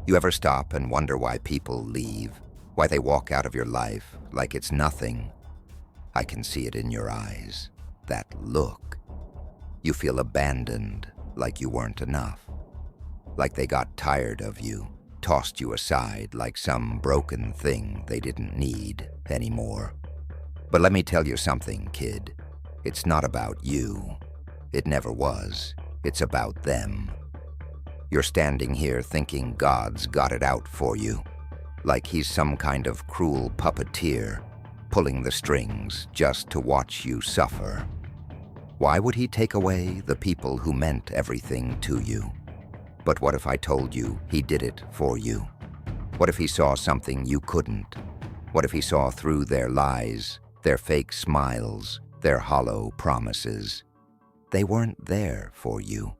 You ever stop and wonder why people leave? Why they walk out of your life like it's nothing? I can see it in your eyes. That look. You feel abandoned, like you weren't enough. Like they got tired of you, tossed you aside like some broken thing they didn't need anymore. But let me tell you something, kid. It's not about you. It never was. It's about them. You're standing here thinking God's got it out for you, like he's some kind of cruel puppeteer, pulling the strings just to watch you suffer. Why would he take away the people who meant everything to you? But what if I told you he did it for you? What if he saw something you couldn't? What if he saw through their lies, their fake smiles, their hollow promises? They weren't there for you.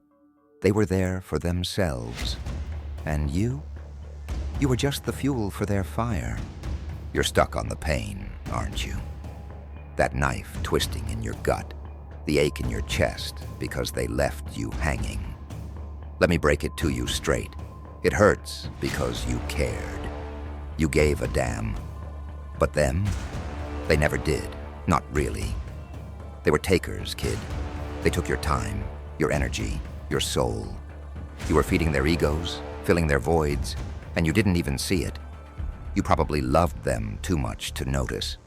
They were there for themselves. And you? You were just the fuel for their fire. You're stuck on the pain, aren't you? That knife twisting in your gut, the ache in your chest because they left you hanging. Let me break it to you straight. It hurts because you cared. You gave a damn. But them? They never did. Not really. They were takers, kid. They took your time, your energy, your soul. You were feeding their egos, filling their voids, and you didn't even see it. You probably loved them too much to notice.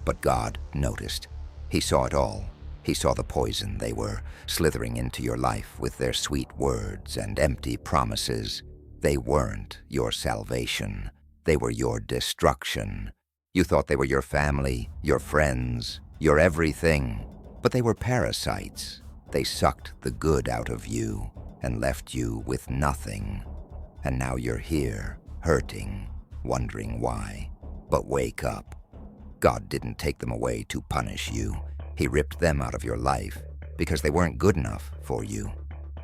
But God noticed. He saw it all. He saw the poison they were slithering into your life with their sweet words and empty promises. They weren't your salvation. They were your destruction. You thought they were your family, your friends, your everything. But they were parasites. They sucked the good out of you and left you with nothing. And now you're here, hurting, wondering why. But wake up. God didn't take them away to punish you. He ripped them out of your life because they weren't good enough for you.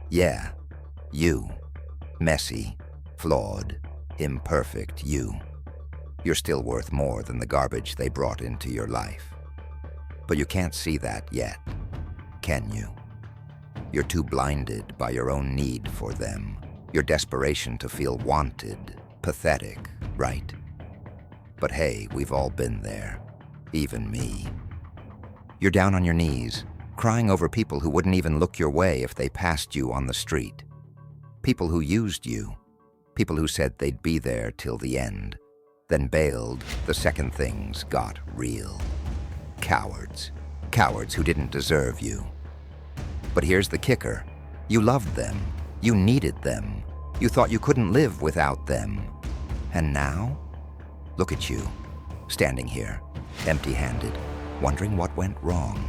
Yeah, you. Messy, flawed, imperfect you. You're still worth more than the garbage they brought into your life. But you can't see that yet, can you? You're too blinded by your own need for them, your desperation to feel wanted, pathetic, right? But hey, we've all been there, even me. You're down on your knees, crying over people who wouldn't even look your way if they passed you on the street. People who used you. People who said they'd be there till the end, then bailed the second things got real. Cowards. Cowards who didn't deserve you. But here's the kicker. You loved them. You needed them. You thought you couldn't live without them. And now? Look at you, standing here, empty-handed, wondering what went wrong.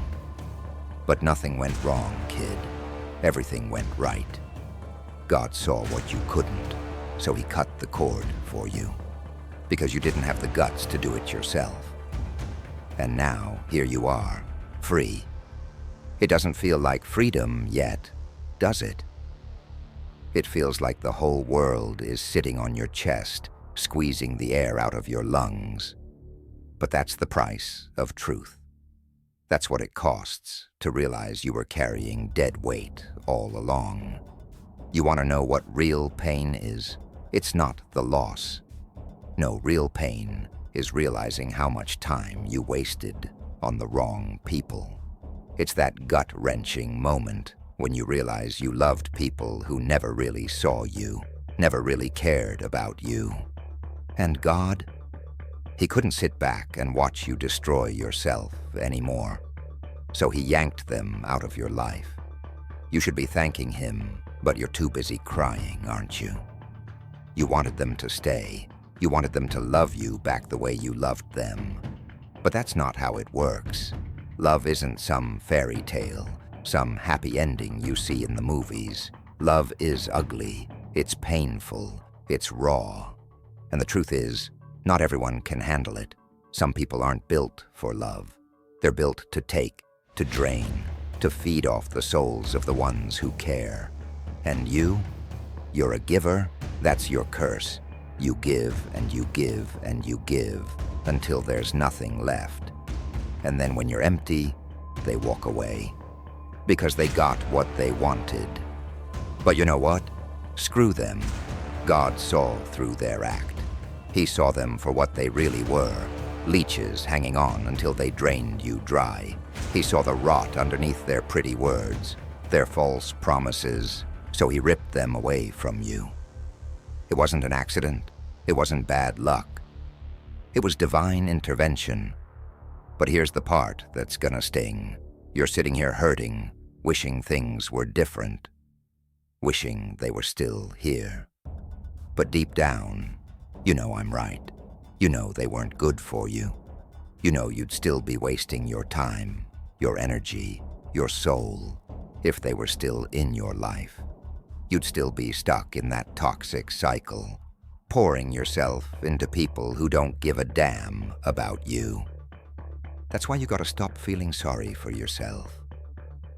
But nothing went wrong, kid. Everything went right. God saw what you couldn't, so he cut the cord for you, because you didn't have the guts to do it yourself. And now, here you are, free. It doesn't feel like freedom yet, does it? It feels like the whole world is sitting on your chest, squeezing the air out of your lungs. But that's the price of truth. That's what it costs to realize you were carrying dead weight all along. You want to know what real pain is? It's not the loss. No, real pain is realizing how much time you wasted on the wrong people. It's that gut-wrenching moment when you realize you loved people who never really saw you, never really cared about you. And God? He couldn't sit back and watch you destroy yourself anymore. So he yanked them out of your life. You should be thanking him, but you're too busy crying, aren't you? You wanted them to stay. You wanted them to love you back the way you loved them. But that's not how it works. Love isn't some fairy tale, some happy ending you see in the movies. Love is ugly, it's painful, it's raw. And the truth is, not everyone can handle it. Some people aren't built for love. They're built to take, to drain, to feed off the souls of the ones who care. And you? You're a giver? That's your curse. You give and you give and you give until there's nothing left. And then when you're empty, they walk away. Because they got what they wanted. But you know what? Screw them. God saw through their act. He saw them for what they really were, leeches hanging on until they drained you dry. He saw the rot underneath their pretty words, their false promises, so he ripped them away from you. It wasn't an accident. It wasn't bad luck. It was divine intervention. But here's the part that's gonna sting. You're sitting here hurting, wishing things were different, wishing they were still here. But deep down, you know I'm right. You know they weren't good for you. You know you'd still be wasting your time, your energy, your soul, if they were still in your life. You'd still be stuck in that toxic cycle, pouring yourself into people who don't give a damn about you. That's why you gotta stop feeling sorry for yourself.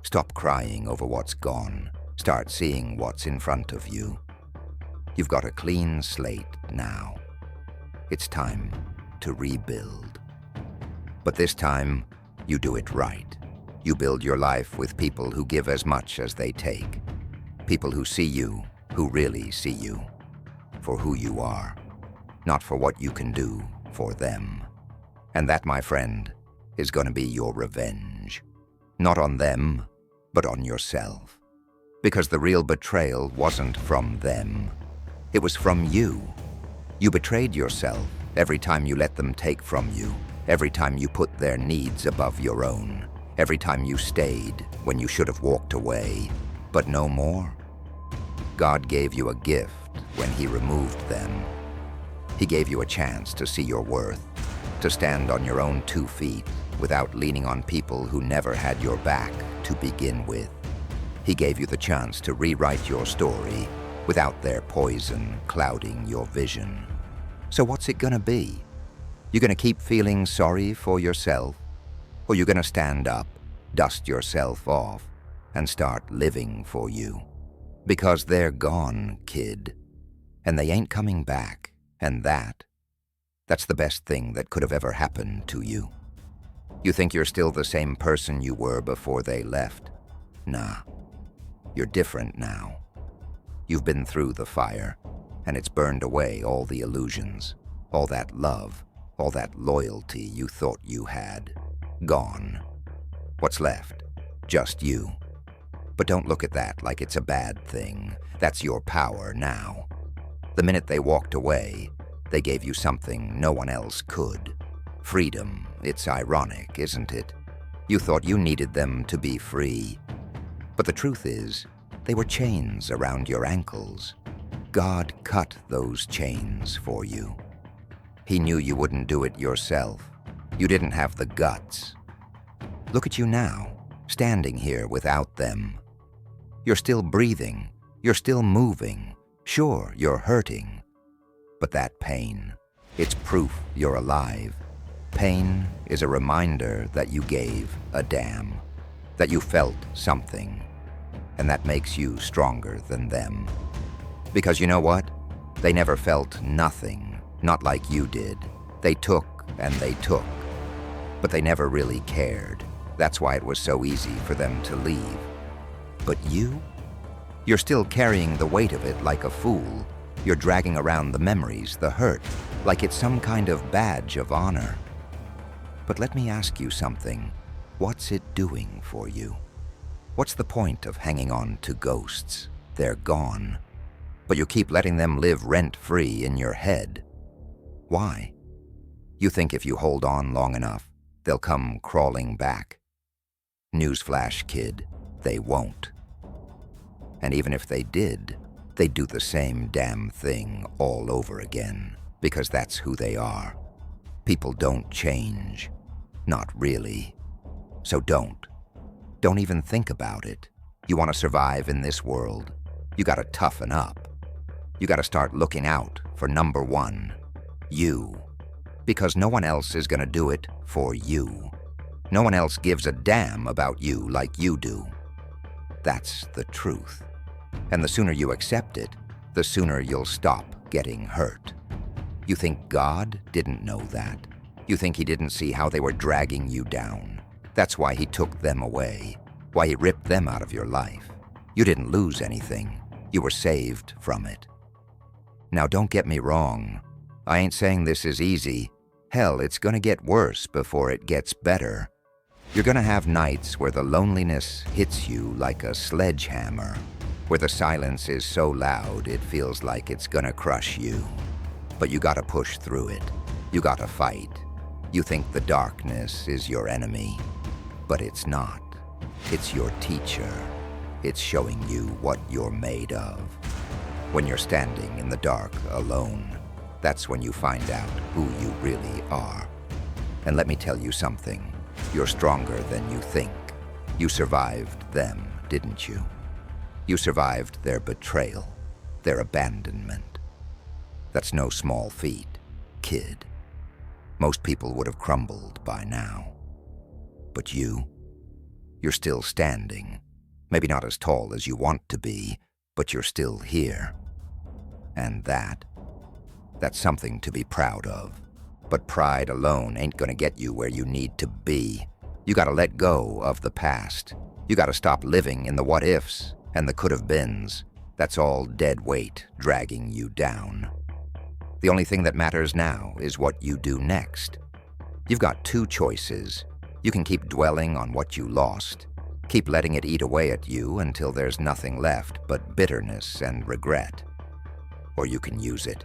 Stop crying over what's gone. Start seeing what's in front of you. You've got a clean slate now. It's time to rebuild. But this time, you do it right. You build your life with people who give as much as they take. People who see you, who really see you, for who you are, not for what you can do for them. And that, my friend, is going to be your revenge. Not on them, but on yourself. Because the real betrayal wasn't from them. It was from you. You betrayed yourself every time you let them take from you, every time you put their needs above your own, every time you stayed when you should have walked away, but no more. God gave you a gift when He removed them. He gave you a chance to see your worth, to stand on your own 2 feet without leaning on people who never had your back to begin with. He gave you the chance to rewrite your story without their poison clouding your vision. So what's it gonna be? You gonna keep feeling sorry for yourself? Or you gonna stand up, dust yourself off, and start living for you? Because they're gone, kid. And they ain't coming back, and that's the best thing that could have ever happened to you. You think you're still the same person you were before they left? Nah, you're different now. You've been through the fire, and it's burned away all the illusions, all that love, all that loyalty you thought you had. Gone. What's left? Just you. But don't look at that like it's a bad thing. That's your power now. The minute they walked away, they gave you something no one else could. Freedom. It's ironic, isn't it? You thought you needed them to be free. But the truth is, they were chains around your ankles. God cut those chains for you. He knew you wouldn't do it yourself. You didn't have the guts. Look at you now, standing here without them. You're still breathing. You're still moving. Sure, you're hurting. But that pain, it's proof you're alive. Pain is a reminder that you gave a damn, that you felt something, and that makes you stronger than them. Because you know what? They never felt nothing, not like you did. They took and they took, but they never really cared. That's why it was so easy for them to leave. But you? You're still carrying the weight of it like a fool. You're dragging around the memories, the hurt, like it's some kind of badge of honor. But let me ask you something. What's it doing for you? What's the point of hanging on to ghosts? They're gone. But you keep letting them live rent-free in your head. Why? You think if you hold on long enough, they'll come crawling back. Newsflash, kid, they won't. And even if they did, they'd do the same damn thing all over again, because that's who they are. People don't change. Not really. So don't. Don't even think about it. You want to survive in this world, you gotta toughen up. You gotta start looking out for number one, you. Because no one else is gonna do it for you. No one else gives a damn about you like you do. That's the truth. And the sooner you accept it, the sooner you'll stop getting hurt. You think God didn't know that? You think He didn't see how they were dragging you down? That's why He took them away, why He ripped them out of your life. You didn't lose anything. You were saved from it. Now don't get me wrong. I ain't saying this is easy. Hell, it's gonna get worse before it gets better. You're gonna have nights where the loneliness hits you like a sledgehammer, where the silence is so loud it feels like it's gonna crush you. But you gotta push through it. You gotta fight. You think the darkness is your enemy, but it's not. It's your teacher. It's showing you what you're made of. When you're standing in the dark alone, that's when you find out who you really are. And let me tell you something. You're stronger than you think. You survived them, didn't you? You survived their betrayal, their abandonment. That's no small feat, kid. Most people would have crumbled by now. But you're still standing. Maybe not as tall as you want to be, but you're still here. And that's something to be proud of. But pride alone ain't gonna get you where you need to be. You gotta let go of the past. You gotta stop living in the what-ifs and the could-have-beens. That's all dead weight dragging you down. The only thing that matters now is what you do next. You've got two choices. You can keep dwelling on what you lost, keep letting it eat away at you until there's nothing left but bitterness and regret. Or you can use it.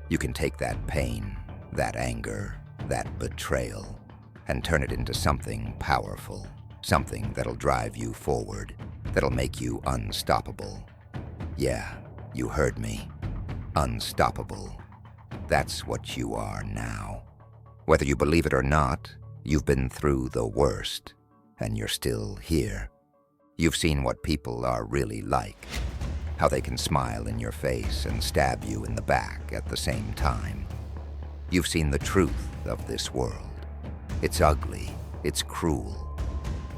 You can take that pain, that anger, that betrayal, and turn it into something powerful, something that'll drive you forward, that'll make you unstoppable. Yeah, you heard me. Unstoppable. That's what you are now. Whether you believe it or not, you've been through the worst, and you're still here. You've seen what people are really like, how they can smile in your face and stab you in the back at the same time. You've seen the truth of this world. It's ugly, it's cruel,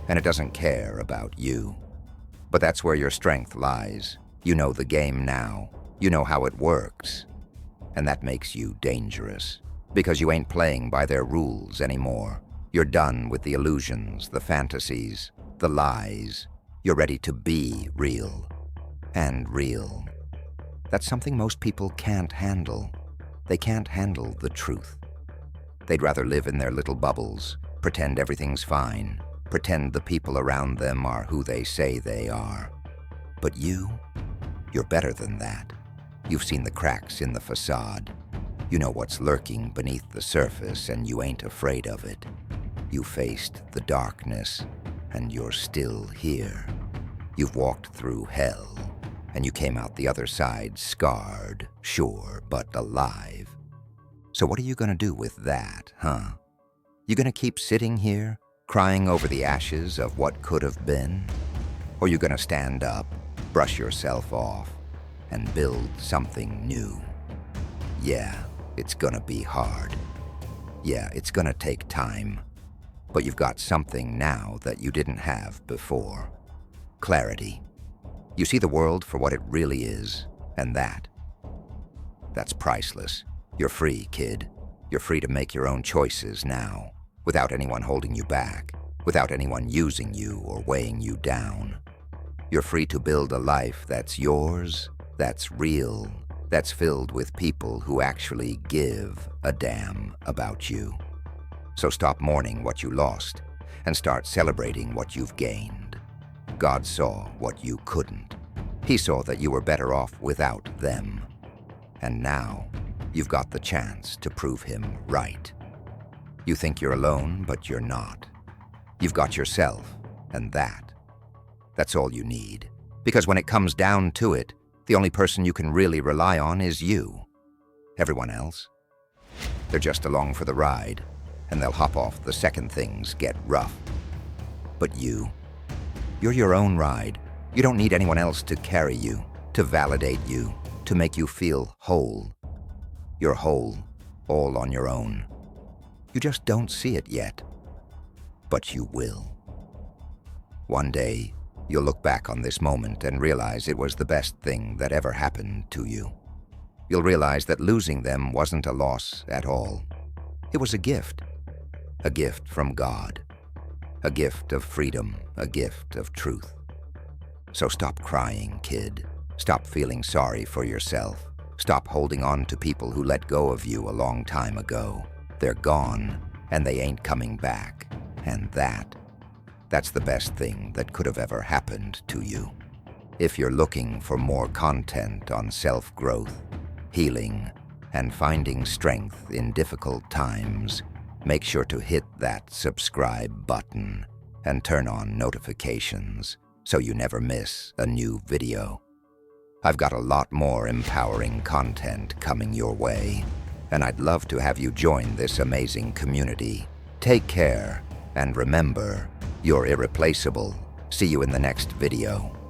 and it doesn't care about you. But that's where your strength lies. You know the game now. You know how it works. And that makes you dangerous, because you ain't playing by their rules anymore. You're done with the illusions, the fantasies, the lies. You're ready to be real. And real. That's something most people can't handle. They can't handle the truth. They'd rather live in their little bubbles, pretend everything's fine, pretend the people around them are who they say they are. But you're better than that. You've seen the cracks in the facade. You know what's lurking beneath the surface, and you ain't afraid of it. You faced the darkness, and you're still here. You've walked through hell, and you came out the other side scarred, sure, but alive. So what are you gonna do with that, huh? You gonna keep sitting here, crying over the ashes of what could have been? Or you gonna stand up, brush yourself off, and build something new? Yeah, it's gonna be hard. Yeah, it's gonna take time. But you've got something now that you didn't have before. Clarity. You see the world for what it really is, and that's priceless. You're free, kid. You're free to make your own choices now, without anyone holding you back, without anyone using you or weighing you down. You're free to build a life that's yours, that's real, that's filled with people who actually give a damn about you. So stop mourning what you lost and start celebrating what you've gained. God saw what you couldn't. He saw that you were better off without them. And now, you've got the chance to prove him right. You think you're alone, but you're not. You've got yourself, and that's all you need. Because when it comes down to it, the only person you can really rely on is you. Everyone else, they're just along for the ride, and they'll hop off the second things get rough. But you're your own ride. You don't need anyone else to carry you, to validate you, to make you feel whole. You're whole, all on your own. You just don't see it yet. But you will. One day, you'll look back on this moment and realize it was the best thing that ever happened to you. You'll realize that losing them wasn't a loss at all. It was a gift from God, a gift of freedom, a gift of truth. So stop crying, kid. Stop feeling sorry for yourself. Stop holding on to people who let go of you a long time ago. They're gone, and they ain't coming back. And that's the best thing that could have ever happened to you. If you're looking for more content on self-growth, healing, and finding strength in difficult times, make sure to hit that subscribe button and turn on notifications so you never miss a new video. I've got a lot more empowering content coming your way, and I'd love to have you join this amazing community. Take care, and remember, you're irreplaceable. See you in the next video.